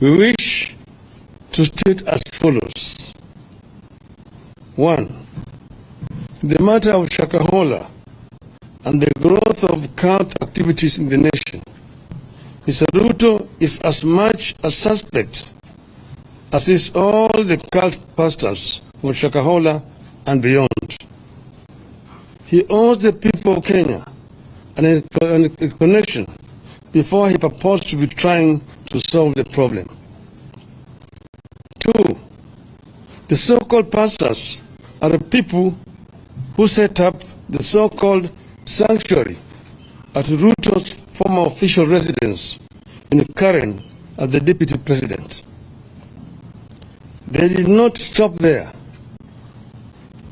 We wish to state as follows. 1. The matter of Shakahola and the growth of cult activities in the nation, Mr. Ruto is as much a suspect as is all the cult pastors from Shakahola and beyond. He owes the people of Kenya an explanation before he purports to be trying to solve the problem. 2. The so-called pastors are the people who set up the so-called sanctuary at Ruto's former official residence in Karen as the deputy president. They did not stop there.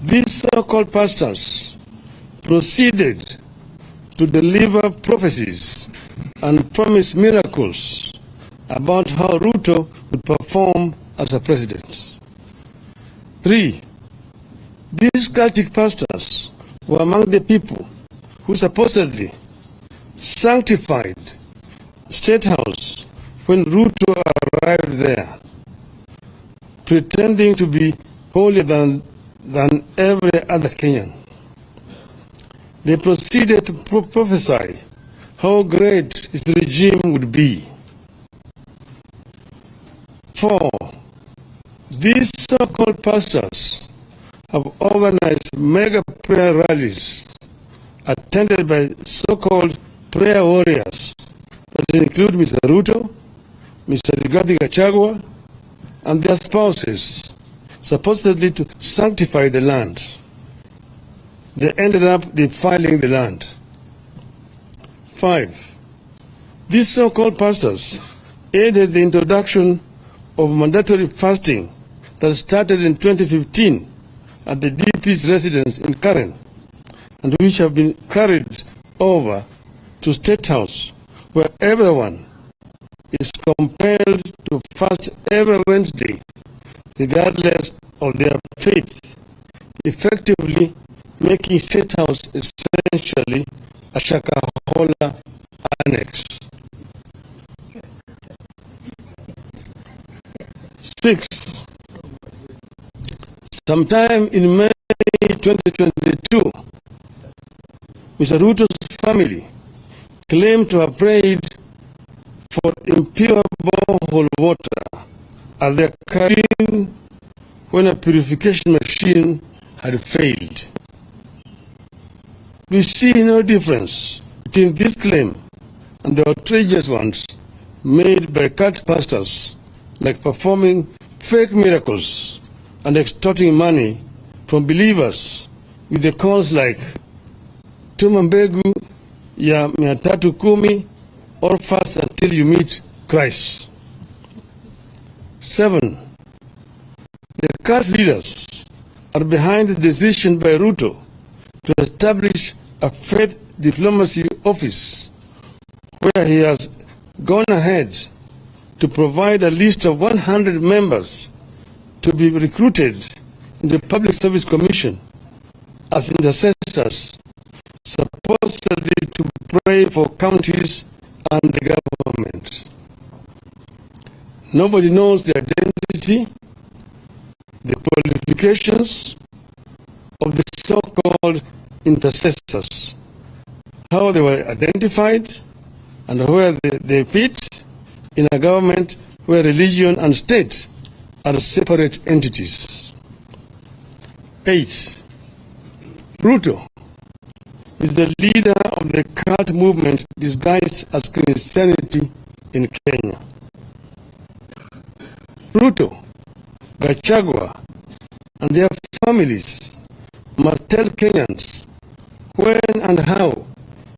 These so-called pastors proceeded to deliver prophecies and promise miracles about how Ruto would perform as a president. 3. These cultic pastors were among the people who supposedly sanctified State House when Ruto arrived there, pretending to be holier than every other Kenyan. They proceeded to prophesy how great his regime would be. 4. These so-called pastors have organized mega prayer rallies attended by so-called prayer warriors that include Mr. Ruto, Mr. Rigathi Gachagua, and their spouses, supposedly to sanctify the land. They ended up defiling the land. 5. These so-called pastors aided the introduction of mandatory fasting that started in 2015 at the DP's residence in Karen, and which have been carried over to State House, where everyone is compelled to fast every Wednesday, regardless of their faith, effectively making State House essentially a Shakahola annex. 6. Sometime in May 2022, Mr. Ruto's family claimed to have prayed for impure borehole water at their cabin when a purification machine had failed. We see no difference between this claim and the outrageous ones made by cult pastors, like performing fake miracles and extorting money from believers with the calls like tuma mbegu ya 310 or fast until you meet Christ. 7. The cult leaders are behind the decision by Ruto to establish a faith diplomacy office where he has gone ahead to provide a list of 100 members to be recruited in the Public Service Commission as intercessors, supposedly to pray for counties and the government. Nobody knows the identity, the qualifications of the so-called intercessors, how they were identified, and where they fit in a government where religion and state are separate entities. 8. Ruto is the leader of the cult movement disguised as Christianity in Kenya. Ruto, Gachagua, and their families must tell Kenyans when and how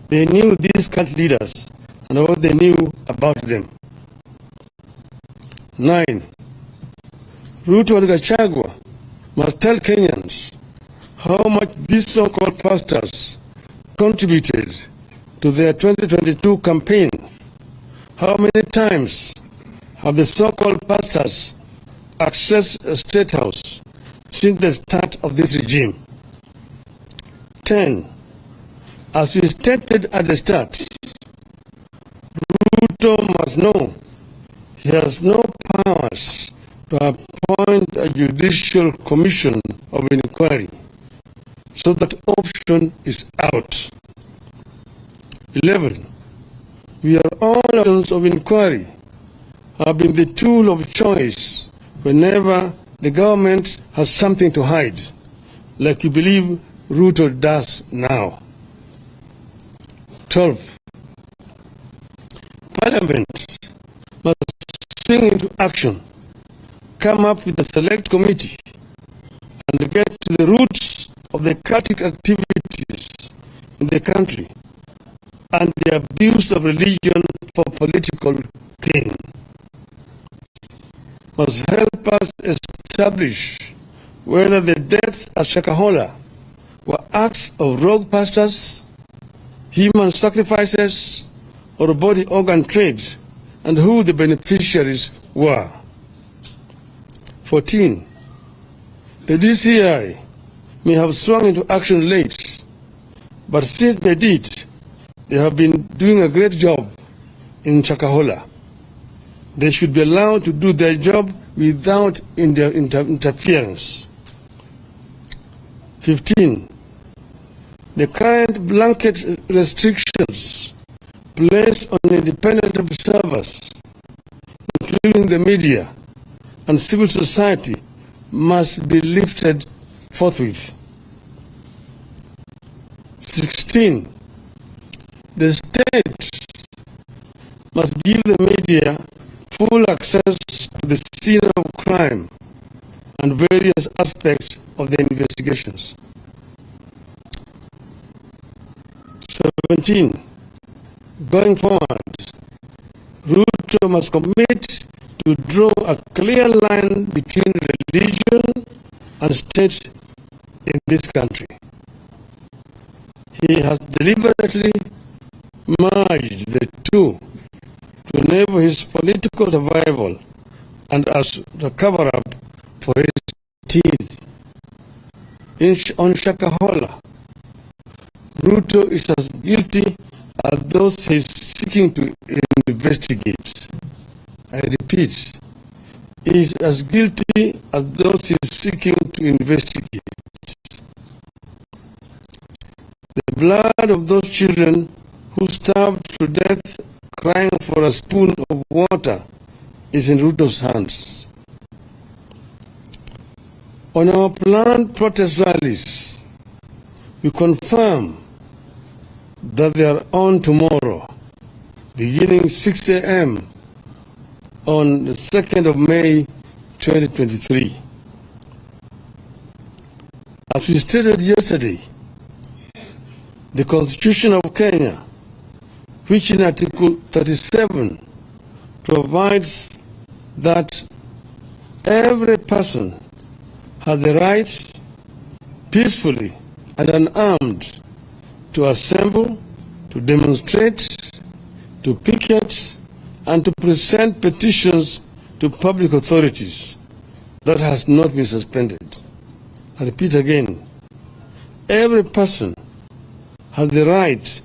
they knew these cult leaders and what they knew about them. 9. Ruto and Gachagua must tell Kenyans how much these so-called pastors contributed to their 2022 campaign. How many times have the so-called pastors accessed a State House since the start of this regime? 10. As we stated at the start, Ruto must know he has no powers to appoint a judicial commission of inquiry, so that option is out. 11. We are all options of inquiry have been the tool of choice whenever the government has something to hide, like you believe Ruto does now. 12. Parliament must swing into action, come up with a select committee, and get to the roots of the chaotic activities in the country and the abuse of religion for political gain. Must help us establish whether the deaths at Shakahola were acts of rogue pastors, human sacrifices, or body organ trade, and who the beneficiaries were. 14. The DCI may have swung into action late, but since they did, they have been doing a great job in Shakahola. They should be allowed to do their job without interference. 15. The current blanket restrictions placed on independent observers, including the media and civil society, must be lifted forthwith. 16. The state must give the media full access to the scene of crime and various aspects of the investigations. 17. Going forward, Ruto must commit to draw a clear line between religion and state in this country. He has deliberately merged the two to enable his political survival and as the cover-up for his deeds. On Shakahola, Ruto is as guilty as those he is seeking to investigate. I repeat, he is as guilty as those he is seeking to investigate. The blood of those children who starved to death crying for a spoon of water is in Ruto's hands. On our planned protest rallies, we confirm that they are on tomorrow, beginning 6 a.m. on the 2nd of May 2023. As we stated yesterday, the Constitution of Kenya, which in Article 37 provides that every person has the right peacefully and unarmed to assemble, to demonstrate, to picket, and to present petitions to public authorities. That has not been suspended. I repeat again, every person has the right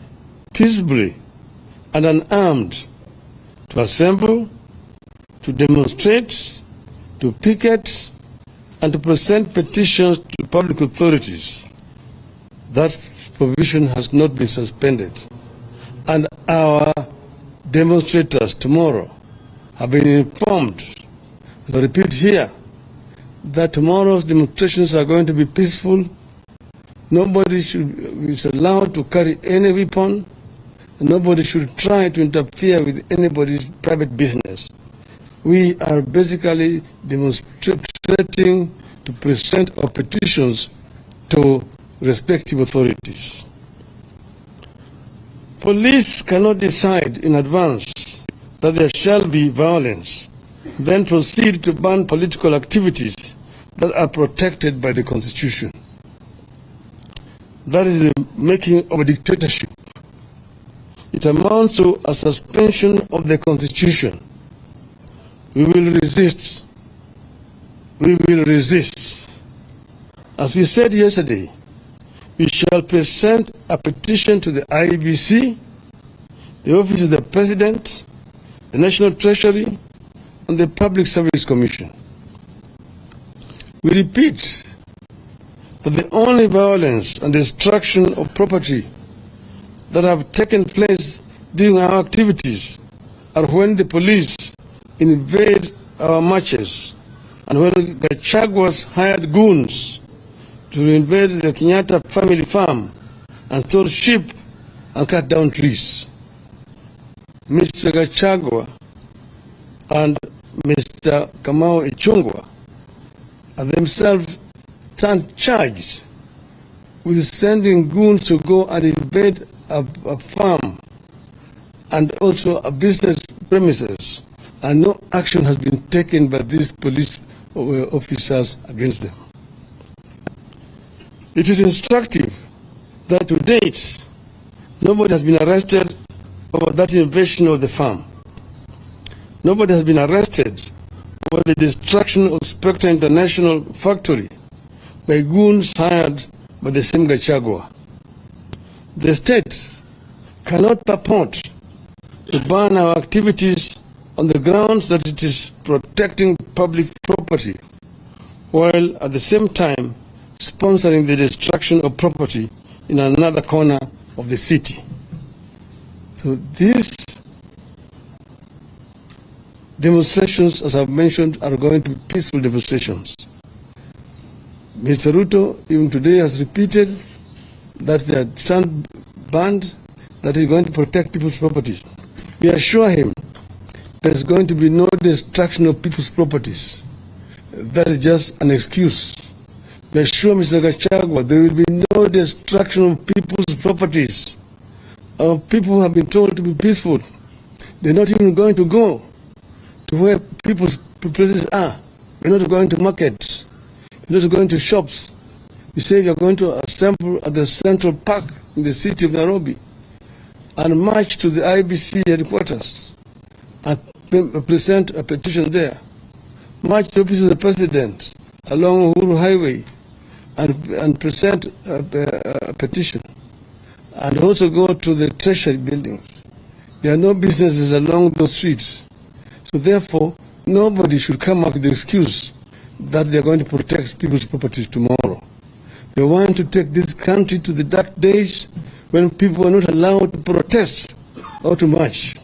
peacefully and unarmed to assemble, to demonstrate, to picket, and to present petitions to public authorities. That provision has not been suspended. And our demonstrators tomorrow have been informed, and I repeat here, that tomorrow's demonstrations are going to be peaceful. Nobody is allowed to carry any weapon. Nobody should try to interfere with anybody's private business. We are basically demonstrating to present our petitions to respective authorities. Police cannot decide in advance that there shall be violence, then proceed to ban political activities that are protected by the Constitution. That is the making of a dictatorship. It amounts to a suspension of the Constitution. We will resist. We will resist. As we said yesterday, we shall present a petition to the IEBC, the Office of the President, the National Treasury, and the Public Service Commission. We repeat that the only violence and destruction of property that have taken place during our activities are when the police invade our marches and when Gachagua's hired goons to invade the Kenyatta family farm and steal sheep and cut down trees. Mr. Gachagua and Mr. Kamau Ichung'wah are themselves charged with sending goons to go and invade a farm and also a business premises, and no action has been taken by these police officers against them. It is instructive that to date, nobody has been arrested over that invasion of the farm. Nobody has been arrested over the destruction of Spectre International factory by goons hired by the same Gachagua. The state cannot purport to ban our activities on the grounds that it is protecting public property, while at the same time sponsoring the destruction of property in another corner of the city. So these demonstrations, as I've mentioned, are going to be peaceful demonstrations. Mr. Ruto, even today, has repeated that they are stand banned, that he's going to protect people's properties. We assure him there's going to be no destruction of people's properties. That is just an excuse. We assure Mr. Gachagua there will be no destruction of people's properties. Our people have been told to be peaceful. They're not even going to go to where people's places are. We're not going to markets. We're not going to shops. You say you're going to assemble at the Central Park in the city of Nairobi and march to the IBC headquarters and present a petition there. March to the office of the president along Uhuru Highway and present a petition. And also go to the treasury buildings. There are no businesses along those streets. So therefore, nobody should come up with the excuse that they are going to protect people's properties tomorrow. They want to take this country to the dark days when people are not allowed to protest or to march.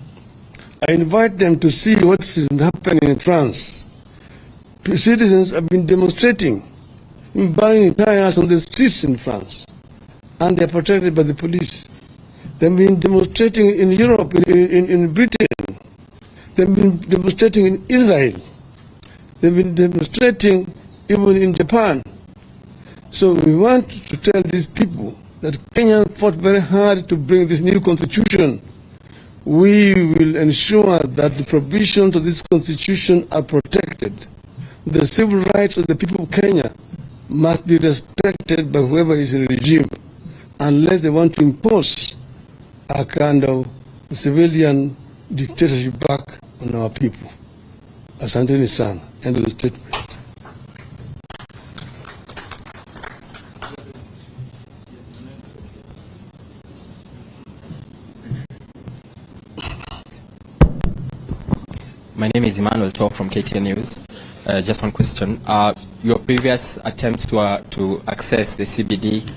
I invite them to see what's happening in France. Citizens have been demonstrating, buying tires on the streets in France, and they are protected by the police. They've been demonstrating in Europe, in Britain. They've been demonstrating in Israel. They've been demonstrating even in Japan. So we want to tell these people that Kenya fought very hard to bring this new constitution. We will ensure that the provisions of this constitution are protected. The civil rights of the people of Kenya must be respected by whoever is in the regime, unless they want to impose a kind of civilian dictatorship back on our people. Asanteni sana. End of the statement. My name is Emmanuel Tor from KTN News. Just one question. Your previous attempts to access the CBD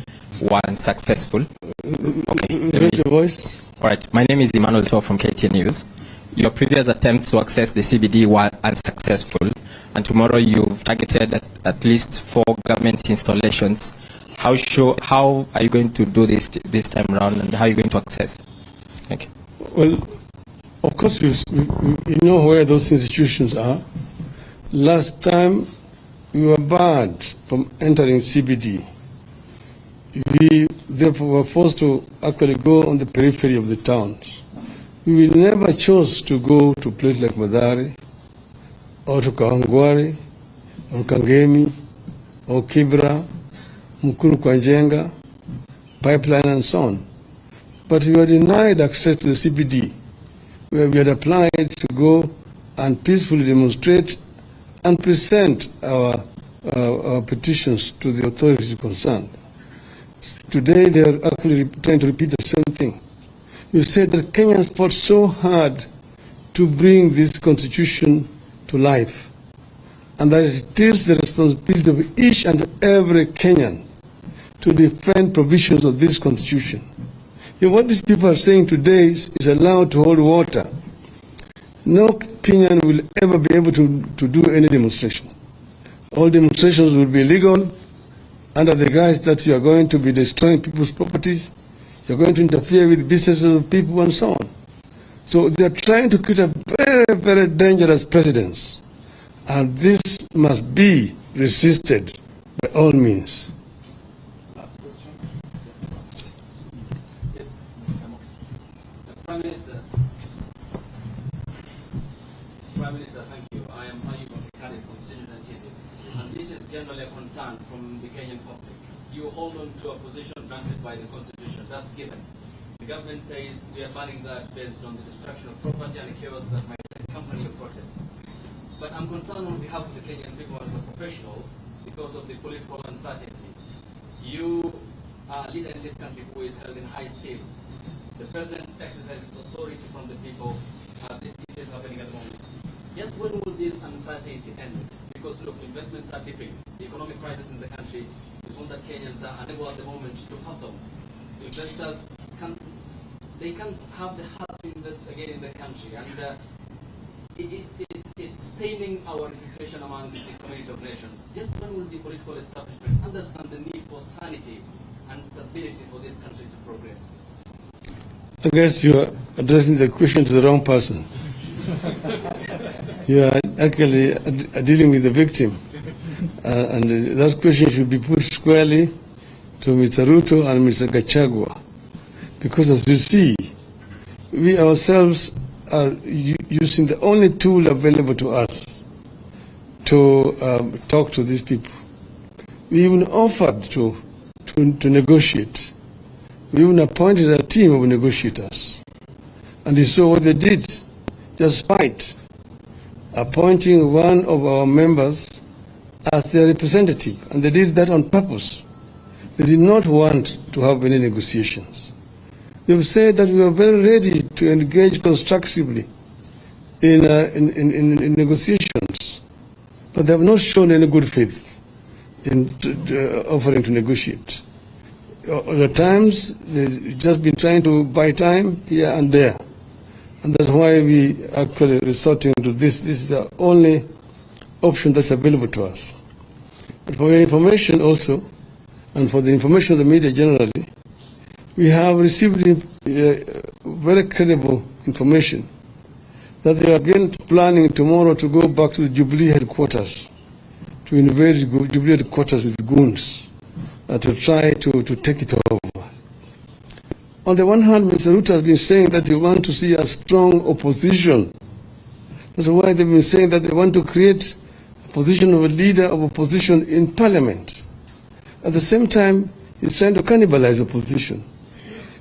were unsuccessful. Okay. Raise your voice. All right. My name is Emmanuel Tor from KTN News. Your previous attempts to access the CBD were unsuccessful, and tomorrow you've targeted at least 4 government installations. How are you going to do this time around, and how are you going to access? Thank you. Well, of course, you know where those institutions are. Last time, we were barred from entering CBD. We therefore were forced to actually go on the periphery of the towns. We never chose to go to a place like Mathare, or to Kawangware, or Kangemi, or Kibra, Mukuru Kwanjenga, Pipeline, and so on. But we were denied access to the CBD, where we had applied to go and peacefully demonstrate and present our petitions to the authorities concerned. Today, they are actually trying to repeat the same thing. You said that Kenyans fought so hard to bring this constitution to life, and that it is the responsibility of each and every Kenyan to defend provisions of this constitution. What these people are saying today is allowed to hold water. No Kenyan will ever be able to do any demonstration. All demonstrations will be illegal under the guise that you are going to be destroying people's properties, you are going to interfere with businesses of people and so on. So they are trying to create a very, very dangerous precedent, and this must be resisted by all means. Last question. Yes. Prime Minister. Prime Minister, thank you. I am Ayub Abdulkadir from Citizen TV, and this is generally a concern from the Kenyan public. You hold on to a position granted by the Constitution. That's given. The government says we are banning that based on the destruction of property and chaos that might accompany your protests. But I'm concerned on behalf of the Kenyan people as a professional because of the political uncertainty. You are a leader in this country who is held in high esteem. The president exercises authority from the people as it is happening at the moment. Just when will this uncertainty end? Because look, investments are dipping. The economic crisis in the country is one that Kenyans are unable at the moment to fathom. Investors can't have the heart to invest again in the country, and it's staining our reputation amongst the community of nations. Just when will the political establishment understand the need for sanity and stability for this country to progress? I guess you are addressing the question to the wrong person. You are actually dealing with the victim, and that question should be put squarely to Mr. Ruto and Mr. Gachagua, because as you see, we ourselves are using the only tool available to us to talk to these people. We even offered to negotiate. We even appointed a team of negotiators. And you saw what they did, just spite appointing one of our members as their representative. And they did that on purpose. They did not want to have any negotiations. They've said that we are very ready to engage constructively in negotiations, but they have not shown any good faith in offering to negotiate. At times, they've just been trying to buy time here and there, and that's why we actually resorting to this. This is the only option that's available to us. But for your information also, and for the information of the media generally, we have received very credible information that they are again planning tomorrow to go back to the Jubilee headquarters, to invade Jubilee headquarters with goons, to try to take it over. On the one hand, Mr. Ruto has been saying that they want to see a strong opposition. That's why they've been saying that they want to create a position of a leader of opposition in parliament. At the same time, he's trying to cannibalize opposition.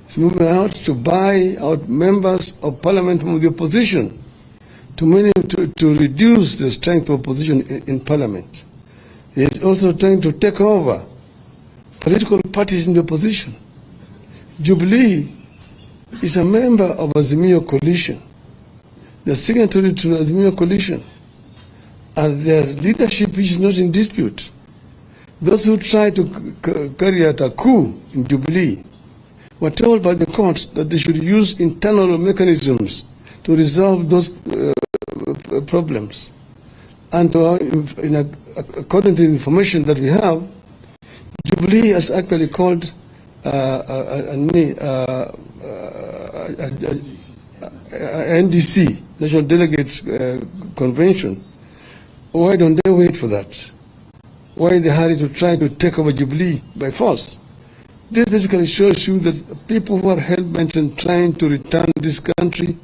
He's moving out to buy out members of parliament from the opposition to reduce the strength of opposition in parliament. He's also trying to take over political parties in the opposition. Jubilee is a member of Azimio coalition. They're signatory to the Azimio coalition, and their leadership is not in dispute. Those who try to carry out a coup in Jubilee were told by the court that they should use internal mechanisms to resolve those problems. And according to the information that we have, Jubilee has actually called NDC, National Delegates Convention. Why don't they wait for that? Why in the hurry to try to take over Jubilee by force? This basically shows you that people who are hell-bent on trying to return this country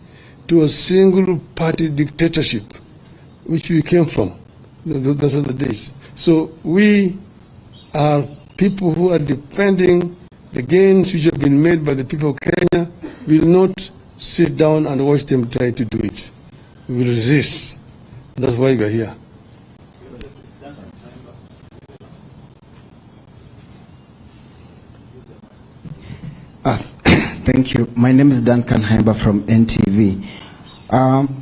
to a single-party dictatorship, which we came from, those are the days. So we are people who are defending the gains which have been made by the people of Kenya. We will not sit down and watch them try to do it. We will resist. That's why we are here. Thank you. My name is Duncan Haimba from NTV.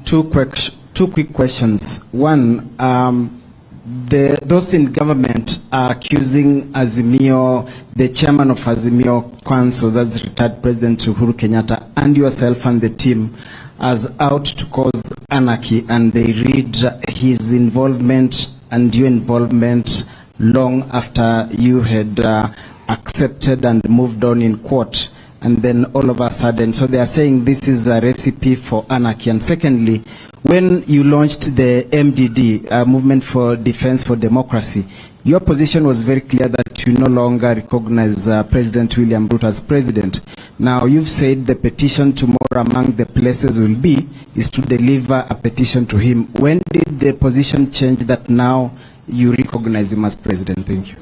Two Two quick questions. One, those in government are accusing Azimio, the chairman of Azimio Council, that's retired President Uhuru Kenyatta, and yourself and the team as out to cause anarchy, and they read his involvement and your involvement long after you had accepted and moved on in court, and then all of a sudden, so they are saying this is a recipe for anarchy. And secondly, when you launched the MDD, Movement for Defense for Democracy, your position was very clear that you no longer recognize President William Ruto as president. Now, you've said the petition tomorrow among the places will be is to deliver a petition to him. When did the position change that now you recognize him as president? Thank you.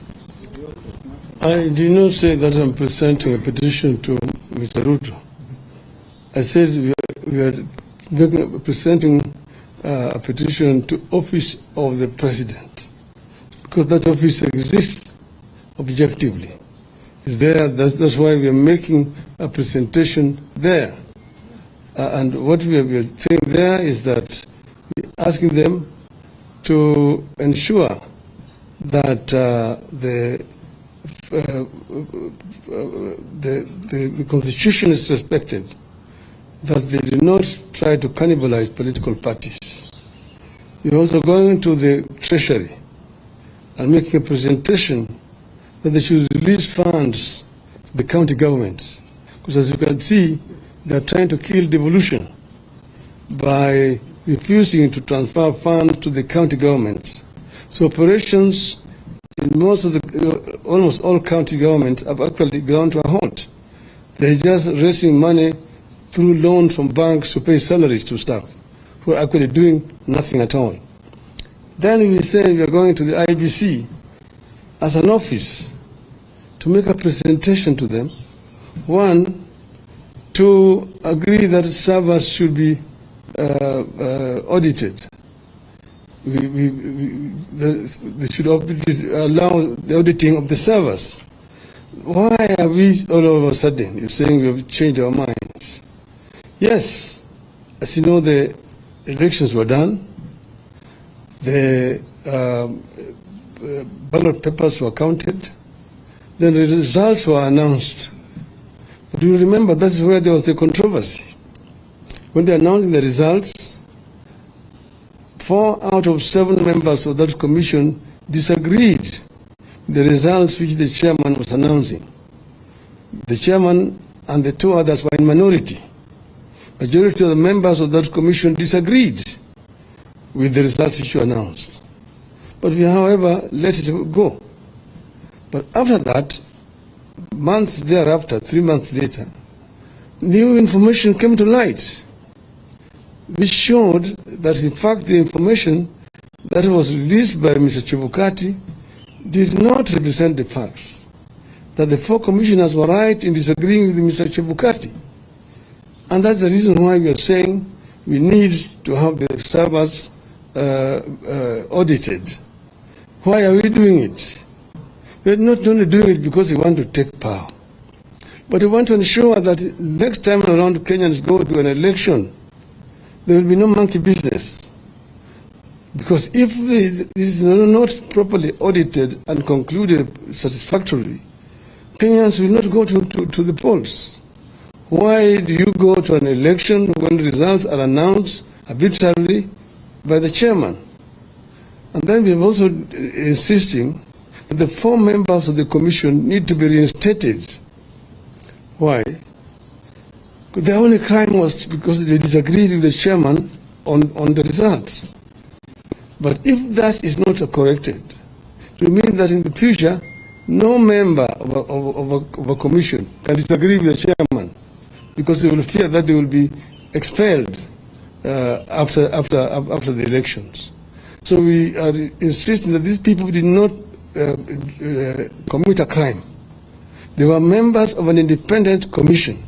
I did not say that I'm presenting a petition to Mr. Ruto. I said we are presenting a petition to office of the president, because that office exists objectively. It's there. That's why we are making a presentation there. And what we are saying there is that we're asking them to ensure that the Constitution is respected, that they do not try to cannibalize political parties. We're also going to the Treasury and making a presentation that they should release funds to the county governments. Because as you can see, they're trying to kill devolution by refusing to transfer funds to the county governments. So operations in most of the, almost all county governments have actually ground to a halt. They're just raising money through loans from banks to pay salaries to staff who are actually doing nothing at all. Then we say we are going to the IBC as an office to make a presentation to them. One, to agree that servers should be audited. They should allow the auditing of the servers. Why are we all of a sudden, you're saying we have changed our minds? Yes, as you know, the elections were done, the ballot papers were counted, then the results were announced. But you remember, that's where there was the controversy. When they announced the results, 4 out of 7 members of that commission disagreed with the results which the chairman was announcing. The chairman and the 2 others were in minority. Majority of the members of that commission disagreed with the results which were announced. But we, however, let it go. But after that, months thereafter, 3 months later, new information came to light, which showed that in fact the information that was released by Mr. Chebukati did not represent the facts, that the 4 commissioners were right in disagreeing with Mr. Chebukati. And that's the reason why we are saying we need to have the servers audited. Why are we doing it? We're not only doing it because we want to take power, but we want to ensure that next time around Kenyans go to an election, there will be no monkey business. Because if this is not properly audited and concluded satisfactorily, Kenyans will not go to the polls. Why do you go to an election when results are announced arbitrarily by the chairman? And then we're also insisting that the 4 members of the commission need to be reinstated. Why? The only crime was because they disagreed with the chairman on the results. But if that is not corrected, it will mean that in the future, no member of a commission can disagree with the chairman, because they will fear that they will be expelled after the elections. So we are insisting that these people did not commit a crime. They were members of an independent commission,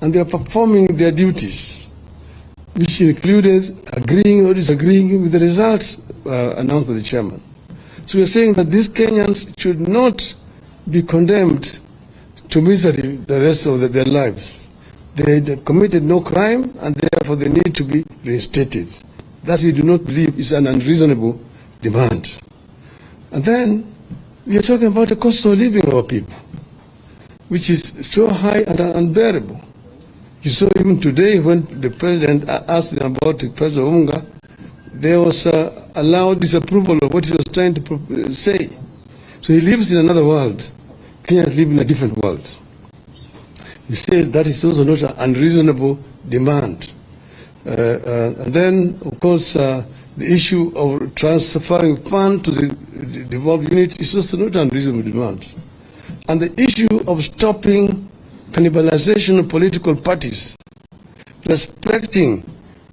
and they are performing their duties, which included agreeing or disagreeing with the results announced by the chairman. So we are saying that these Kenyans should not be condemned to misery the rest of their lives. They committed no crime, and therefore they need to be reinstated. that we do not believe is an unreasonable demand. And then we are talking about the cost of living of our people, which is so high and unbearable. You saw even today when the president asked him about the price of unga, there was a loud disapproval of what he was trying to say. So he lives in another world. Kenyans live in a different world. You say that is also not an unreasonable demand. And then, of course, the issue of transferring funds to the devolved unit is also not an unreasonable demand. And the issue of stopping cannibalization of political parties, respecting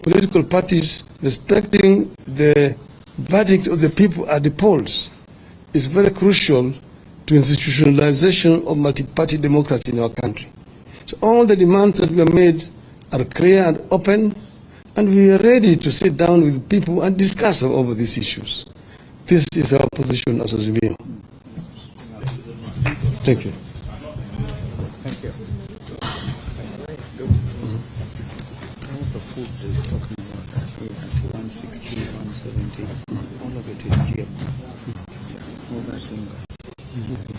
political parties, respecting the verdict of the people at the polls is very crucial to institutionalization of multi-party democracy in our country. So all the demands that were made are clear and open, and we are ready to sit down with people and discuss over these issues. This is our position as Azimio. Thank you. Thank you. The food is talking about that 160, 170, all of it is GM. All that hunger.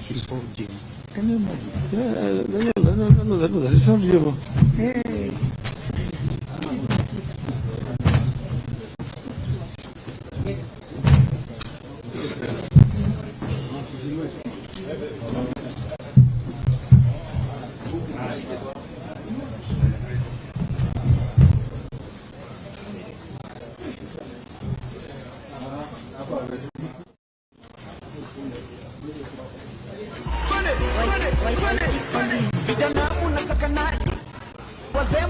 It's all GM. Can you imagine? No, it's not GM. Hey. Vijana unataka nani? Wazee